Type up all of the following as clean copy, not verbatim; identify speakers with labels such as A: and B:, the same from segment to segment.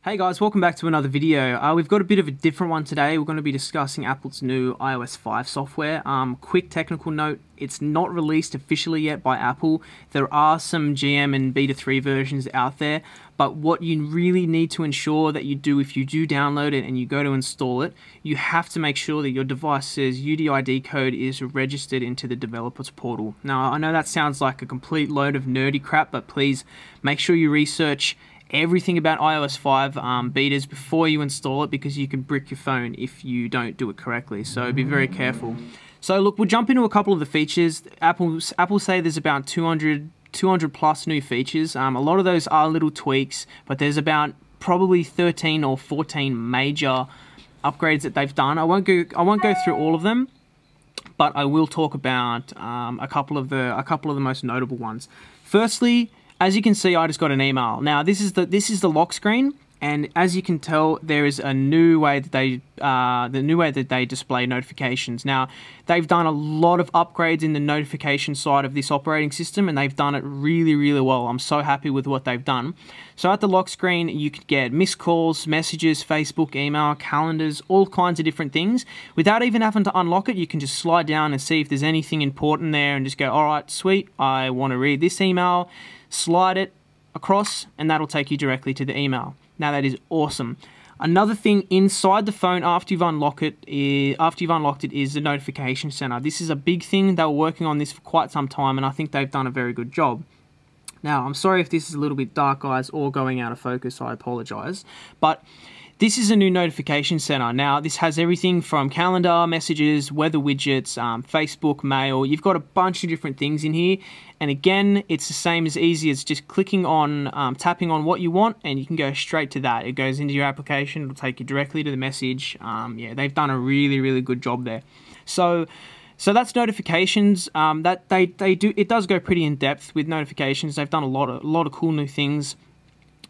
A: Hey guys, welcome back to another video. We've got a bit of a different one today. We're going to be discussing Apple's new iOS 5 software. Quick technical note, it's not released officially yet by Apple. There are some GM and Beta 3 versions out there, but what you really need to ensure that you do if you do download it and you go to install it, you have to make sure that your device's UDID code is registered into the developers portal. Now, I know that sounds like a complete load of nerdy crap, but please make sure you research everything about iOS 5 betas before you install it, because you can brick your phone if you don't do it correctly, so be very careful. So look, we'll jump into a couple of the features. Apple say there's about 200 plus new features. A lot of those are little tweaks, but there's about probably 13 or 14 major upgrades that they've done. I won't go through all of them, but I will talk about a couple of the most notable ones. Firstly, as you can see, I just got an email. Now, this is the lock screen, and as you can tell, there is a new way that they display notifications. Now, they've done a lot of upgrades in the notification side of this operating system, and they've done it really, really well. I'm so happy with what they've done. So at the lock screen, you could get missed calls, messages, Facebook, email, calendars, all kinds of different things. Without even having to unlock it, you can just slide down and see if there's anything important there and just go, all right, sweet, I want to read this email. Slide it across, and that'll take you directly to the email. Now, that is awesome. Another thing inside the phone after you've unlocked it is the notification center. This is a big thing. They were working on this for quite some time, and I think they've done a very good job. Now, I'm sorry if this is a little bit dark, guys, or going out of focus. I apologize. But this is a new notification center. Now, this has everything from calendar, messages, weather widgets, Facebook, mail. You've got a bunch of different things in here. And again, it's the same as easy as just clicking on, tapping on what you want, and you can go straight to that. It goes into your application. It'll take you directly to the message. Yeah, they've done a really, really good job there. So that's notifications. It does go pretty in depth with notifications. They've done a lot of cool new things.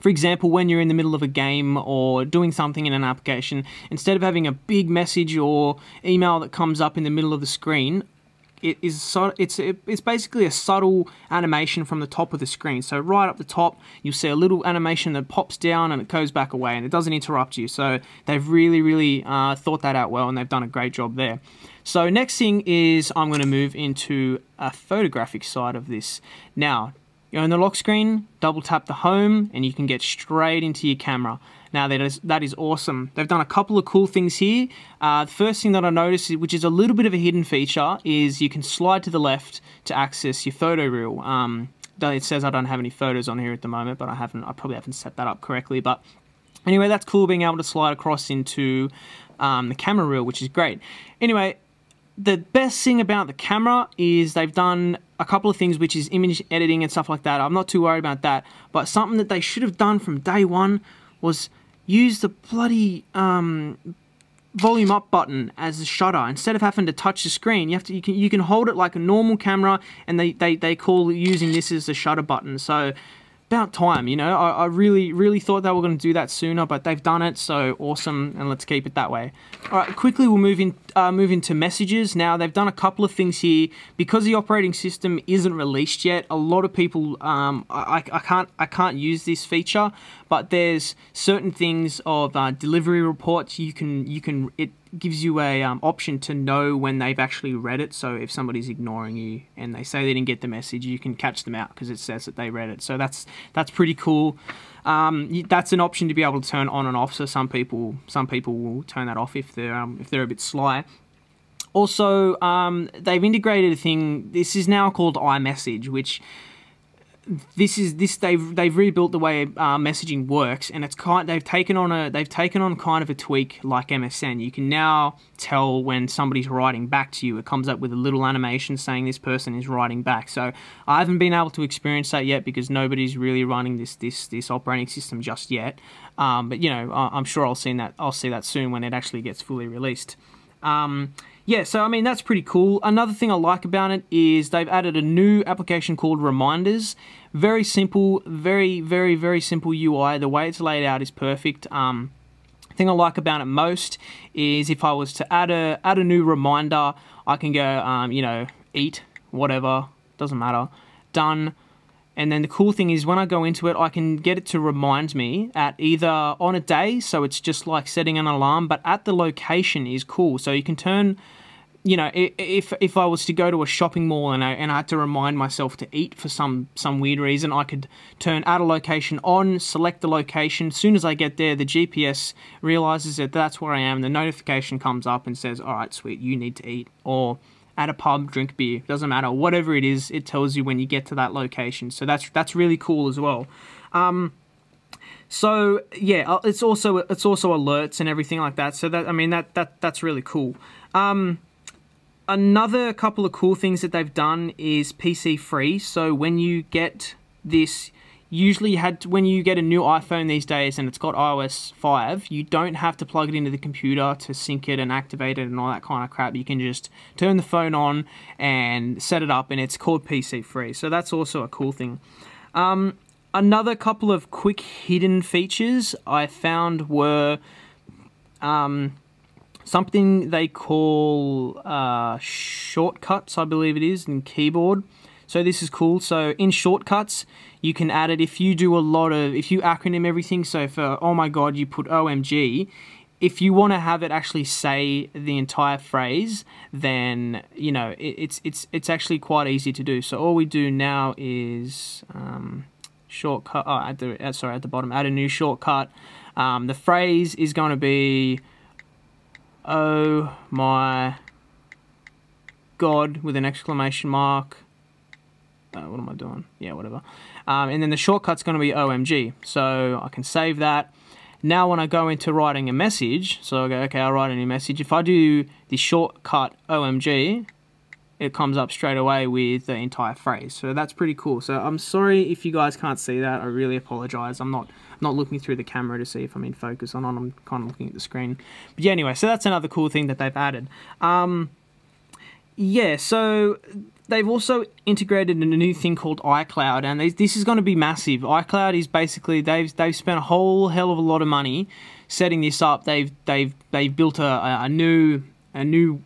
A: For example, when you're in the middle of a game or doing something in an application, instead of having a big message or email that comes up in the middle of the screen, it's basically a subtle animation from the top of the screen. So right up the top, you'll see a little animation that pops down and it goes back away, and it doesn't interrupt you. So they've really thought that out well, and they've done a great job there. So next thing is I'm going to move into a photographic side of this. Now, you're on the lock screen, double tap the home, and you can get straight into your camera. Now, that is awesome. They've done a couple of cool things here. The first thing that I noticed, which is a little bit of a hidden feature, is you can slide to the left to access your photo reel. It says I don't have any photos on here at the moment, but I probably haven't set that up correctly. But anyway, that's cool, being able to slide across into the camera reel, which is great. Anyway, the best thing about the camera is they've done a couple of things, which is image editing and stuff like that. I'm not too worried about that, but something that they should have done from day one was use the bloody volume up button as the shutter. Instead of having to touch the screen, you can hold it like a normal camera, and they call using this as the shutter button. So about time, you know. I really thought they were going to do that sooner, but they've done it, so awesome, and let's keep it that way. All right, quickly we'll move into messages. Now, they've done a couple of things here. Because the operating system isn't released yet, a lot of people, I can't use this feature, but there's certain things of delivery reports. It gives you a option to know when they've actually read it. So if somebody's ignoring you and they say they didn't get the message, you can catch them out because it says that they read it. So that's pretty cool. That's an option to be able to turn on and off. So some people will turn that off if they're a bit sly. Also, they've integrated a thing. This is now called iMessage, which they've rebuilt the way messaging works, and they've taken on kind of a tweak like MSN. You can now tell when somebody's writing back to you. It comes up with a little animation saying this person is writing back. So I haven't been able to experience that yet because nobody's really running this operating system just yet. But you know, I'm sure I'll see that soon when it actually gets fully released. Yeah, so I mean, that's pretty cool. Another thing I like about it is they've added a new application called Reminders. Very simple, very simple UI. The way it's laid out is perfect. The thing I like about it most is if I was to add a new reminder, I can go, you know, eat, whatever, doesn't matter, done, And then the cool thing is when I go into it, I can get it to remind me at either on a day, so it's just like setting an alarm, but at the location is cool. So you can turn, you know, if I was to go to a shopping mall and I had to remind myself to eat for some weird reason, I could turn add a location on, select the location. As soon as I get there, the GPS realizes that that's where I am. The notification comes up and says, all right, sweet, you need to eat. Or at a pub, drink beer. Doesn't matter. Whatever it is, it tells you when you get to that location. So that's really cool as well. So yeah, it's also alerts and everything like that. So that, I mean, that's really cool. Another couple of cool things that they've done is PC free. So when you get this, usually when you get a new iPhone these days and it's got iOS 5, you don't have to plug it into the computer to sync it and activate it and all that kind of crap. You can just turn the phone on and set it up, and it's called PC free. So that's also a cool thing. Another couple of quick hidden features I found were something they call shortcuts, I believe it is, in keyboard. So this is cool. So in shortcuts, you can add it if you acronym everything. So for, oh my God, you put OMG. If you want to have it actually say the entire phrase, then, you know, it's actually quite easy to do. So all we do now is shortcut, at the bottom, add a new shortcut. The phrase is going to be, oh my God, with an exclamation mark. What am I doing? Yeah, whatever. And then the shortcut's going to be OMG. So I can save that. Now when I go into writing a message, so I go, okay, I'll write a new message. If I do the shortcut OMG, it comes up straight away with the entire phrase. So that's pretty cool. So I'm sorry if you guys can't see that. I really apologize. I'm not looking through the camera to see if I'm in focus or not. I'm kind of looking at the screen. But yeah, anyway, so that's another cool thing that they've added. Yeah, so they've also integrated a new thing called iCloud, and this is going to be massive. iCloud is basically, they've spent a whole hell of a lot of money setting this up. They've built a new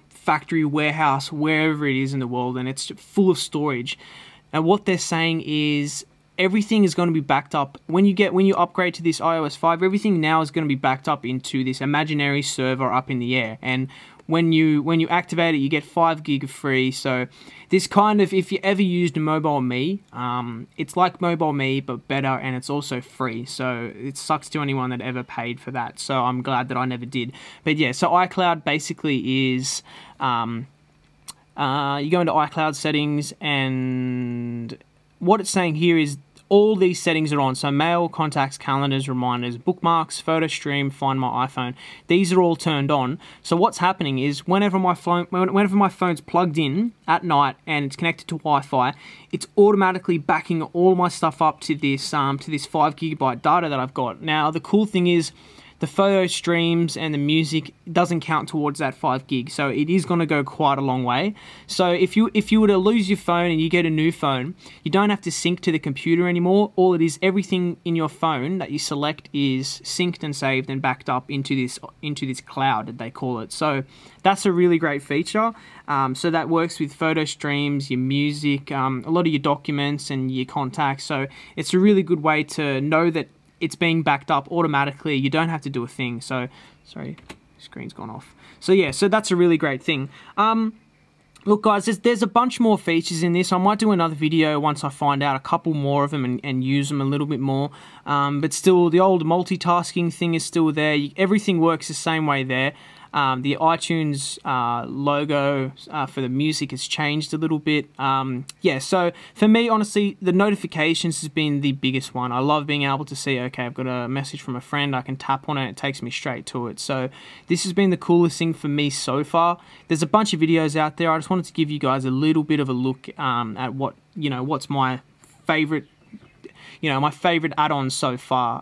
A: factory warehouse wherever it is in the world, and it's full of storage. And what they're saying is everything is going to be backed up. When you upgrade to this iOS 5, everything now is going to be backed up into this imaginary server up in the air. And when you activate it, you get 5 gig free. So this kind of, if you ever used Mobile Me, it's like Mobile Me but better, and it's also free. So it sucks to anyone that ever paid for that. So I'm glad that I never did. But yeah, so iCloud basically is you go into iCloud settings, and what it's saying here is all these settings are on. So mail, contacts, calendars, reminders, bookmarks, photo stream, find my iPhone. These are all turned on. So what's happening is whenever my phone's plugged in at night and it's connected to Wi-Fi, it's automatically backing all my stuff up to this 5 GB data that I've got. Now the cool thing is, the photo streams and the music doesn't count towards that 5 gig, so it is going to go quite a long way. So if you were to lose your phone and you get a new phone, you don't have to sync to the computer anymore. All it is, everything in your phone that you select is synced and saved and backed up into this cloud that they call it. So that's a really great feature. So that works with photo streams, your music, a lot of your documents and your contacts. So it's a really good way to know that it's being backed up automatically. You don't have to do a thing. So, sorry, screen's gone off. So yeah, so that's a really great thing. Look guys, there's a bunch more features in this. I might do another video once I find out a couple more of them and use them a little bit more. But still, the old multitasking thing is still there. Everything works the same way there. The iTunes logo for the music has changed a little bit. Yeah, so for me, honestly, the notifications has been the biggest one. I love being able to see, okay, I've got a message from a friend, I can tap on it, it takes me straight to it. So this has been the coolest thing for me so far. There's a bunch of videos out there. I just wanted to give you guys a little bit of a look at what's my favorite my favorite add-ons so far.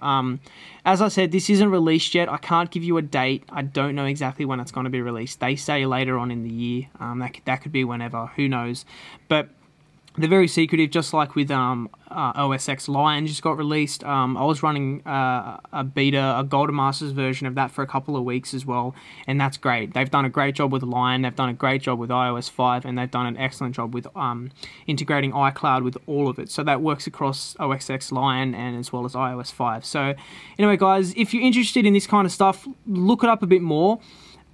A: As I said, this isn't released yet. I can't give you a date. I don't know exactly when it's going to be released. They say later on in the year. That could be whenever. Who knows? But They're very secretive, just like with OS X Lion just got released. I was running a beta, a Golden Masters version of that for a couple of weeks as well, and that's great. They've done a great job with Lion, they've done a great job with iOS 5, and they've done an excellent job with integrating iCloud with all of it. So that works across OS X Lion and as well as iOS 5. So anyway, guys, if you're interested in this kind of stuff, look it up a bit more.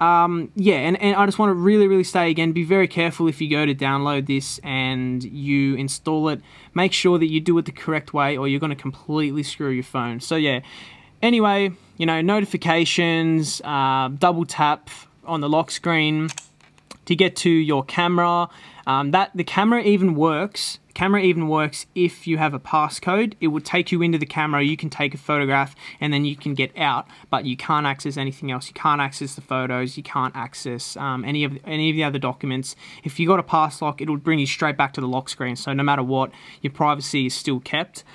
A: Yeah, and I just want to really say again, be very careful if you go to download this and you install it. Make sure that you do it the correct way, or you're going to completely screw your phone. So yeah, anyway, you know, notifications, double tap on the lock screen to get to your camera. The camera even works. Camera even works if you have a passcode. It will take you into the camera, you can take a photograph, and then you can get out, but you can't access anything else. You can't access the photos, you can't access any of the other documents. If you got a pass lock, it will bring you straight back to the lock screen, so no matter what, your privacy is still kept,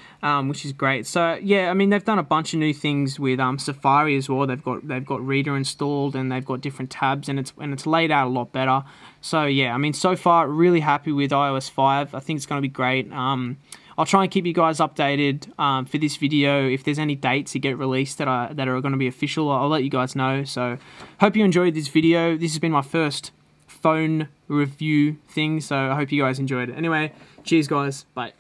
A: which is great. So yeah, I mean, they've done a bunch of new things with Safari as well. They've got Reader installed, and they've got different tabs, and it's laid out a lot better. So yeah, I mean, so far really happy with iOS 5. I think it's going to be great. I'll try and keep you guys updated for this video. If there's any dates that get released that are going to be official, I'll let you guys know. So hope you enjoyed this video. This has been my first phone review thing, so I hope you guys enjoyed it. Anyway, cheers guys, bye.